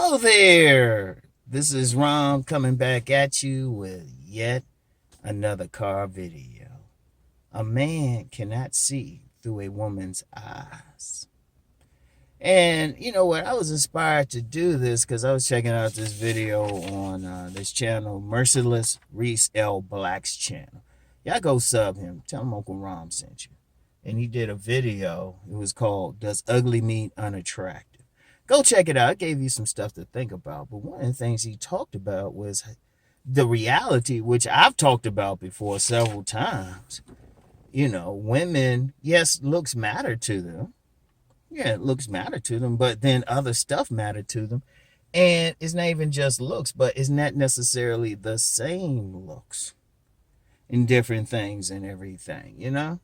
Hello there. This is Rom coming back at you with yet another car video. A man cannot see through a woman's eyes. And you know what? I was inspired to do this because I was checking out this video on this channel, Merciless Reese L. Black's channel. Y'all go sub him. Tell him Uncle Rom sent you. And he did a video. It was called Does Ugly Mean Unattractive? Go check it out. It gave you some stuff to think about. But one of the things he talked about was the reality, which I've talked about before several times. You know, women, yes, looks matter to them. Yeah, looks matter to them, but then other stuff matter to them. And it's not even just looks, but it's not necessarily the same looks in different things and everything, you know?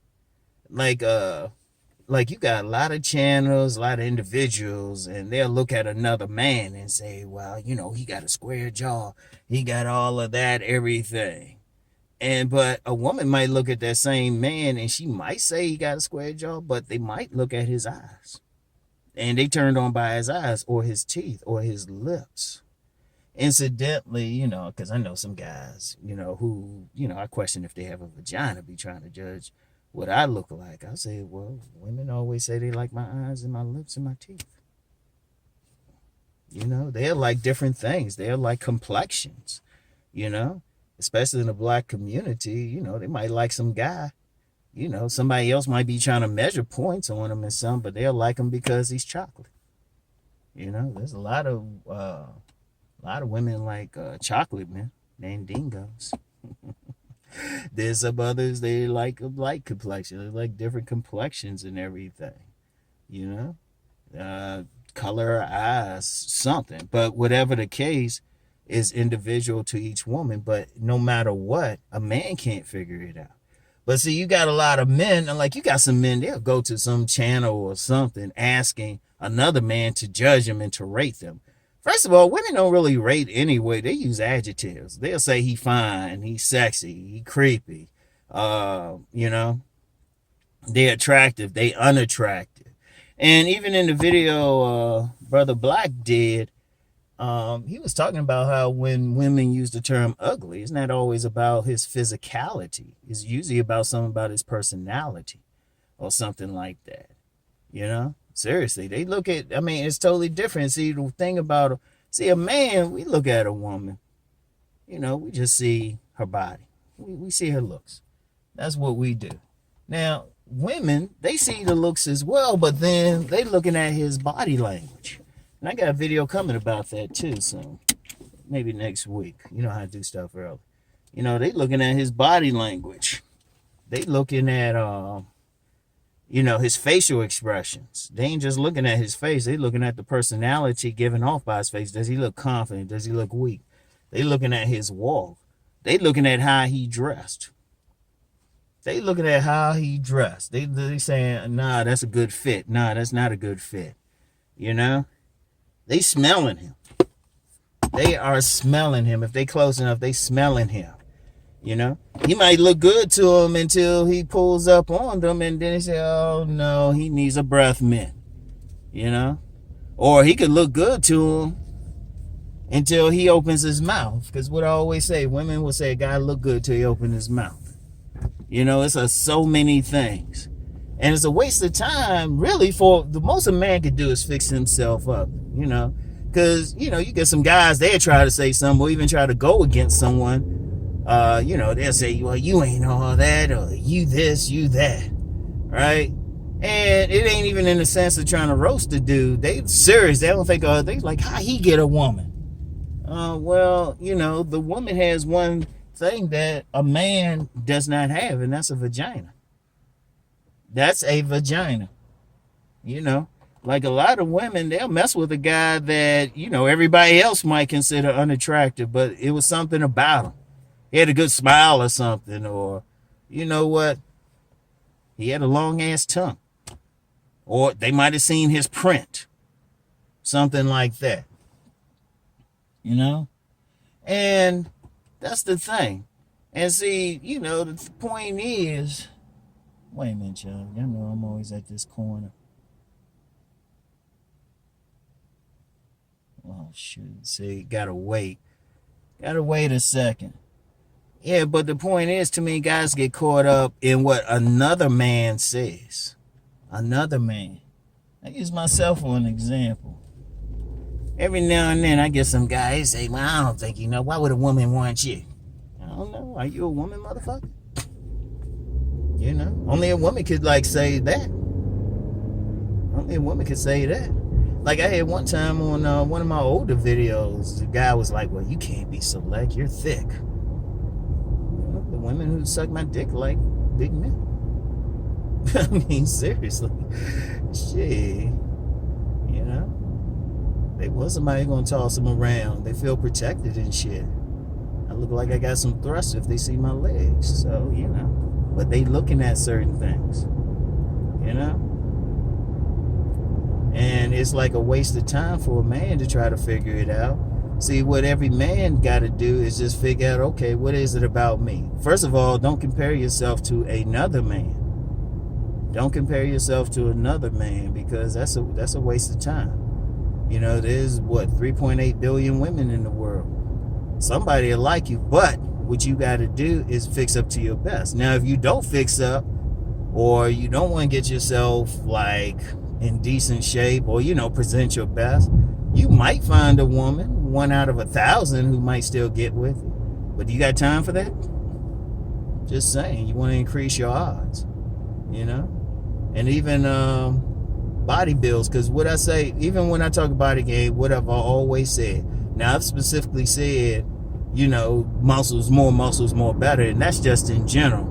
Like you got a lot of channels, a lot of individuals, and they'll look at another man and say, well, you know, he got a square jaw, he got all of that, everything. But a woman might look at that same man and she might say he got a square jaw, but they might look at his eyes. And they turned on by his eyes or his teeth or his lips. Incidentally, you know, because I know some guys, you know, who, you know, I question if they have a vagina, be trying to judge what I look like. I say, well, women always say they like my eyes and my lips and my teeth. You know, they're like different things. They're like complexions, you know, especially in the black community. You know, they might like some guy, you know, somebody else might be trying to measure points on him and some, but they'll like him because he's chocolate. You know, there's a lot of women like chocolate men named dingoes. There's some others they like a light complexion. They like different complexions and everything. You know, color eyes, something. But whatever the case is individual to each woman. But no matter what, a man can't figure it out. But see, you got a lot of men, and like you got some men, they'll go to some channel or something asking another man to judge them and to rate them. First of all, women don't really rate anyway. They use adjectives. They'll say he fine, he's sexy, he creepy. You know, they attractive, they unattractive. And even in the video Brother Black did, he was talking about how when women use the term ugly, it's not always about his physicality. It's usually about something about his personality or something like that. You know? Seriously, they look at, I mean, it's totally different. See, the thing about, see, a man, we look at a woman, you know, we just see her body. We see her looks. That's what we do. Now, women, they see the looks as well, but then they looking at his body language. And I got a video coming about that too, so maybe next week. You know how to do stuff early. You know, they looking at his body language. They looking at, you know, his facial expressions. They ain't just looking at his face. They looking at the personality given off by his face. Does he look confident? Does he look weak? They looking at his walk. They looking at how he dressed. They looking at how he dressed. They saying, nah, that's a good fit. Nah, that's not a good fit. You know? They smelling him. They are smelling him. If they close enough, they smelling him. You know, he might look good to them until he pulls up on them, and then they say, oh no, he needs a breath mint. You know, or he could look good to him until he opens his mouth. Because what I always say, women will say, a guy look good till he opens his mouth. You know, it's so many things. And it's a waste of time, really, for the most a man can do is fix himself up, you know. Because, you know, you get some guys, they'll try to say something or even try to go against someone. You know, they'll say, well, you ain't all that, or you this, you that, right? And it ain't even in the sense of trying to roast the dude. They serious. They don't think, they like, how he get a woman? Well, you know, the woman has one thing that a man does not have, and that's a vagina. That's a vagina. You know, like a lot of women, they'll mess with a guy that, you know, everybody else might consider unattractive, but it was something about him. He had a good smile or something, or, you know what, he had a long ass tongue, or they might have seen his print, something like that, you know. And that's the thing. And see, you know, the point is, wait a minute, y'all. Y'all know I'm always at this corner. Oh shoot. See, gotta wait. Gotta wait a second. Yeah, but the point is, too many guys get caught up in what another man says. Another man. I use myself for an example. Every now and then I get some guys say, well, I don't think why would a woman want you? I don't know. Are you a woman, motherfucker? Only a woman could say that. Only a woman could say that. Like I had one time on one of my older videos, the guy was like, well, you can't be select, you're thick. The women who suck my dick like big men. I mean, seriously. Shit. They want somebody gonna toss them around. They feel protected and shit. I look like I got some thrust if they see my legs. So, But they looking at certain things. And it's like a waste of time for a man to try to figure it out. See, what every man got to do is just figure out, okay, what is it about me? First of all, don't compare yourself to another man. Don't compare yourself to another man, because that's a waste of time. There's 3.8 billion women in the world. Somebody will like you, but what you got to do is fix up to your best. Now, if you don't fix up, or you don't want to get yourself in decent shape, or present your best, you might find a woman, 1 out of 1,000, who might still get with you. But do you got time for that? Just saying, you want to increase your odds, and even body builds, because what I say, even when I talk body game, what I've always said. Now, I've specifically said, muscles more better, and that's just in general.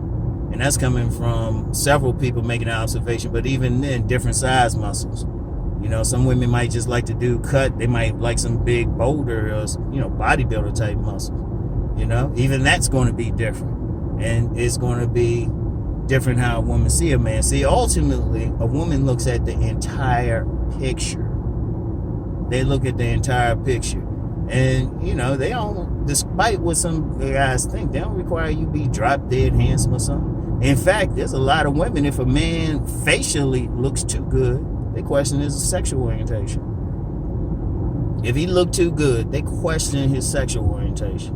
And that's coming from several people making an observation, but even then, different size muscles. Some women might just like to do cut. They might like some big boulder or, bodybuilder type muscle. Even that's going to be different. And it's going to be different how a woman see a man. See, ultimately, a woman looks at the entire picture. They look at the entire picture. And, they don't, despite what some guys think, they don't require you be drop dead handsome or something. In fact, there's a lot of women, if a man facially looks too good, they question his sexual orientation. If he looked too good, they question his sexual orientation.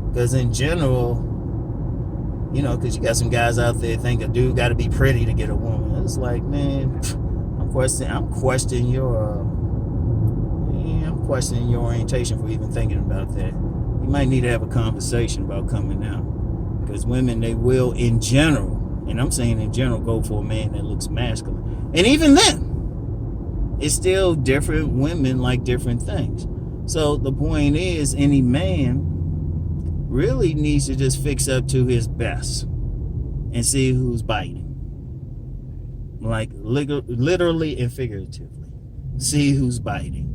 Because in general, because you got some guys out there think a dude got to be pretty to get a woman. It's like, man, I'm questioning your orientation for even thinking about that. You might need to have a conversation about coming out. Because women, they will, in general, and I'm saying in general, go for a man that looks masculine. And even then, it's still different women like different things. So the point is, any man really needs to just fix up to his best and see who's biting. Like literally and figuratively. See who's biting.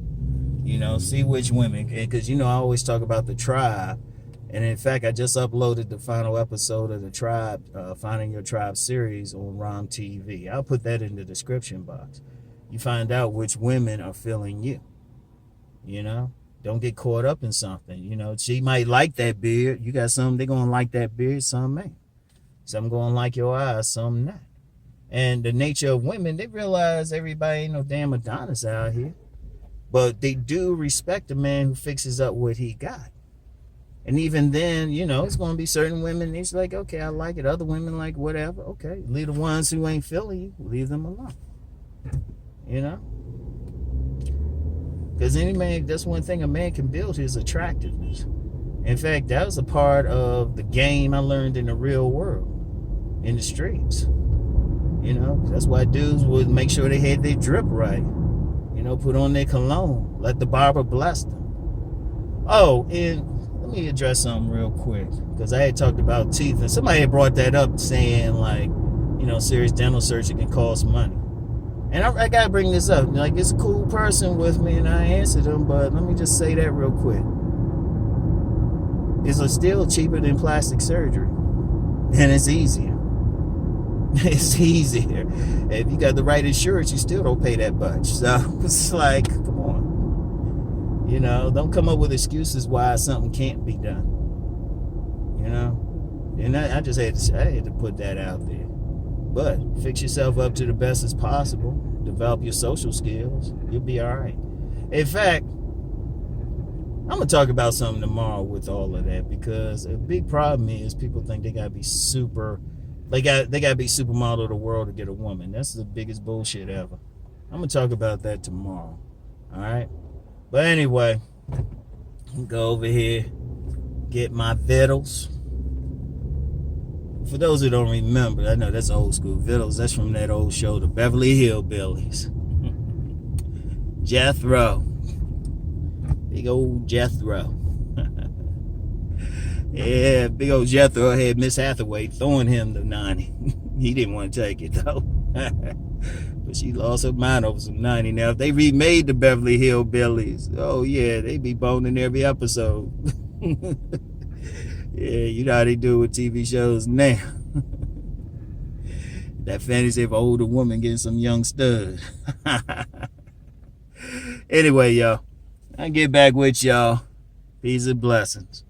See which women. Because, I always talk about the tribe. And in fact, I just uploaded the final episode of the Tribe, Finding Your Tribe series on Rom TV. I'll put that in the description box. You find out which women are feeling you. Don't get caught up in something. She might like that beard. You got some, they're going to like that beard, some ain't. Some going to like your eyes, some not. And the nature of women, they realize everybody ain't no damn Adonis out here. But they do respect a man who fixes up what he got. And even then, it's going to be certain women, it's like, okay, I like it. Other women like, whatever. Okay, leave the ones who ain't feeling you, leave them alone. Because any man, that's one thing a man can build, his attractiveness. In fact, that was a part of the game I learned in the real world, in the streets. That's why dudes would make sure they had their drip right. Put on their cologne, let the barber bless them. Oh, and let me address something real quick, because I had talked about teeth, and somebody had brought that up, saying serious dental surgery can cost money. And I gotta bring this up. It's a cool person with me, and I answered him, but let me just say that real quick. It's still cheaper than plastic surgery, and it's easier. It's easier. If you got the right insurance, you still don't pay that much. So it's like, come on. Don't come up with excuses why something can't be done. And I just had to put that out there. But fix yourself up to the best as possible. Develop your social skills. You'll be all right. In fact, I'm gonna talk about something tomorrow with all of that, because a big problem is people think they gotta be they gotta be supermodel of the world to get a woman. That's the biggest bullshit ever. I'm gonna talk about that tomorrow. All right. But anyway, go over here, get my vittles. For those who don't remember, I know that's old school. Vittles, that's from that old show, The Beverly Hillbillies. Jethro. Big old Jethro. Yeah, big old Jethro had Miss Hathaway throwing him the 90. He didn't want to take it, though. But she lost her mind over some 90. Now, if they remade The Beverly Hillbillies, oh, yeah, they be boning every episode. Yeah, you know how they do with TV shows now. That fantasy of an older woman getting some young stud. Anyway, y'all, I get back with y'all. Peace and blessings.